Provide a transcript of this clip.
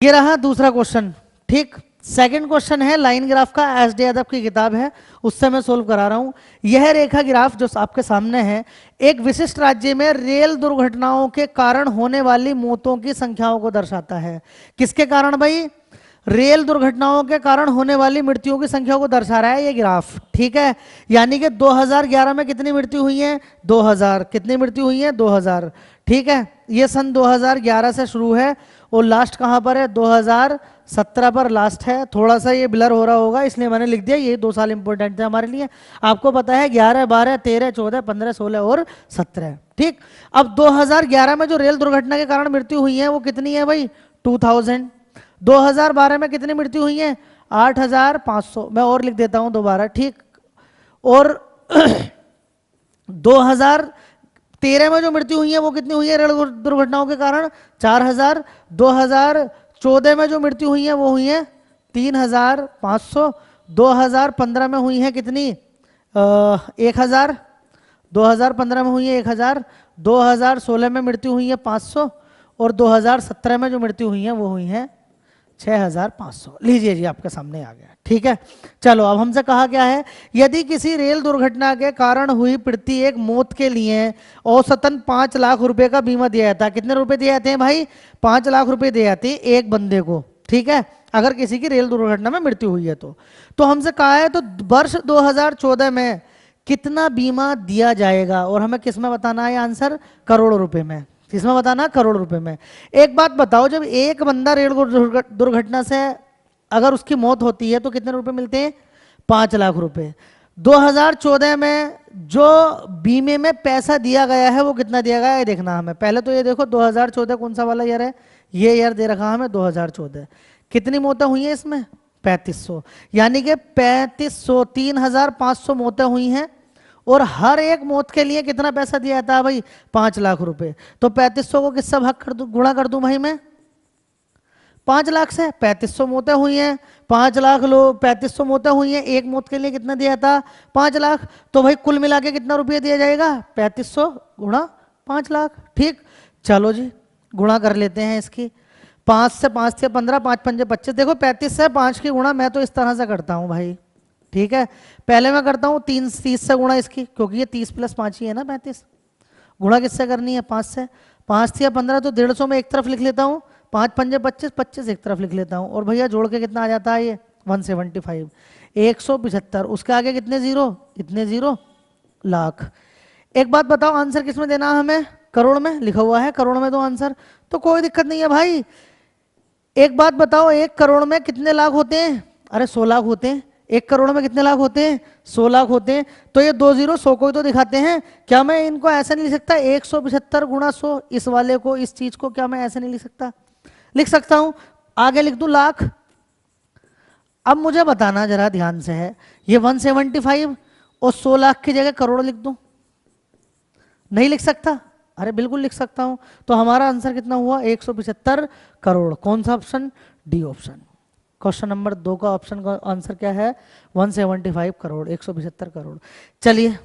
ये रहा दूसरा क्वेश्चन। ठीक, सेकंड क्वेश्चन है लाइन ग्राफ का, एस डी यादव की किताब है, उससे मैं सोल्व करा रहा हूं। यह रेखा ग्राफ जो आपके सामने है एक विशिष्ट राज्य में रेल दुर्घटनाओं के कारण होने वाली मौतों की संख्याओं को दर्शाता है। किसके कारण भाई? रेल दुर्घटनाओं के कारण होने वाली मृत्युओं की संख्या को दर्शा रहा है ये ग्राफ। ठीक है, यानी कि 2011 में कितनी मृत्यु हुई है? 2000। कितनी मृत्यु हुई है? 2000। ठीक है, ये सन 2011 से शुरू है और लास्ट कहां पर है? 2017 पर लास्ट है। थोड़ा सा ये ब्लर हो रहा होगा इसलिए मैंने लिख दिया, ये 2 साल इंपॉर्टेंट थे हमारे लिए। आपको पता है 11, 12, 13, 14, 15, 16 और 17। ठीक, अब 2011 में जो रेल दुर्घटना के कारण मृत्यु हुई है वो कितनी है भाई? 2000। 2012 में कितनी मृत्यु हुई है? 8500। मैं और लिख देता हूं दोबारा। ठीक, और 2013 में जो मृत्यु हुई है वो कितनी हुई है रेल दुर्घटनाओं के कारण? 4000। 2014 में जो मृत्यु हुई है वो हुई है 3500। 2015 में हुई है कितनी? 1000। 2015 में हुई है 1000। 2016 में मृत्यु हुई है 500 और 2017 में जो मृत्यु हुई है वो हुई है 6500। लीजिए जी, आपके सामने आ गया। ठीक है, चलो अब हमसे कहा क्या है, यदि किसी रेल दुर्घटना के कारण हुई प्रति एक मौत के लिए औसतन 5 लाख रुपए का बीमा दिया जाता है। कितने रुपए दिए जाते हैं भाई? 5 लाख रुपए दिए जाते हैं एक बंदे को। ठीक है, अगर किसी की रेल दुर्घटना में मृत्यु हुई है तो हमसे कहा है तो वर्ष 2014 में कितना बीमा दिया जाएगा, और हमें किस में बताना है आंसर? करोड़ों रुपए में। किसमें बताना? करोड़ रुपए में। एक बात बताओ, जब एक बंदा रेल दुर्घटना से अगर उसकी मौत होती है तो कितने रुपए मिलते हैं? 5 लाख रुपए। 2014 में जो बीमे में पैसा दिया गया है वो कितना दिया गया है देखना हमें। पहले तो ये देखो 2014 कौन सा वाला ईयर है? ये ईयर दे रखा हमें 2014। कितनी मौतें हुई हैं इसमें? 3500। यानी कि 3500, 3500 मौतें हुई हैं और हर एक मौत के लिए कितना पैसा दिया जाता है भाई? 5 लाख रुपए। तो 3500 को किससे भाग कर दूं, गुणा कर दूं भाई मैं? 5 लाख से। 3500 मौतें हुई हैं, 5 लाख लो, 3500 मौतें हुई हैं, एक मौत के लिए कितना दिया था? 5 लाख। तो भाई कुल मिला के कितना रुपया दिया जाएगा? 3500 गुणा 5 लाख। ठीक, चलो जी गुणा कर लेते हैं इसकी। 5 से 5 से 15, 5 पंजे 25। देखो 35 से 5 की गुणा मैं तो इस तरह से करता हूं भाई। ठीक है, पहले मैं करता हूं 30 से गुणा इसकी, क्योंकि ये 30 + 5 ही है ना 35। गुणा किससे करनी है? 5 से। 5 से 15 तो 150 में एक तरफ लिख लेता हूं, 5 पंजे 25, 25 एक तरफ लिख लेता हूं, और भैया जोड़ के कितना आ जाता है ये? 175। 175। उसके आगे कितने जीरो? इतने जीरो, लाख। एक बात बताओ, आंसर किस में देना है हमें? करोड़ में लिखा हुआ है, करोड़ में दो आंसर, तो कोई दिक्कत नहीं है भाई। एक बात बताओ, 1 करोड़ में कितने लाख होते हैं? अरे 100 लाख होते हैं। 1 करोड़ में कितने लाख होते हैं? 100 लाख होते हैं। तो ये 2 जीरो 100 को ही तो दिखाते हैं। क्या मैं इनको ऐसे नहीं लिख सकता? 175 गुणा 100, इस वाले को, इस चीज को क्या मैं ऐसे नहीं लिख सकता? लिख सकता हूं। आगे लिख दूं लाख। अब मुझे बताना जरा ध्यान से है, ये 175 और 100 लाख की जगह करोड़ लिख दूं? नहीं लिख सकता? अरे बिल्कुल लिख सकता हूं। तो हमारा आंसर कितना हुआ? 175 करोड़। कौन सा option? D option. Question number 2 का ऑप्शन का आंसर क्या है? 175 करोड़, 175 करोड़। चलिए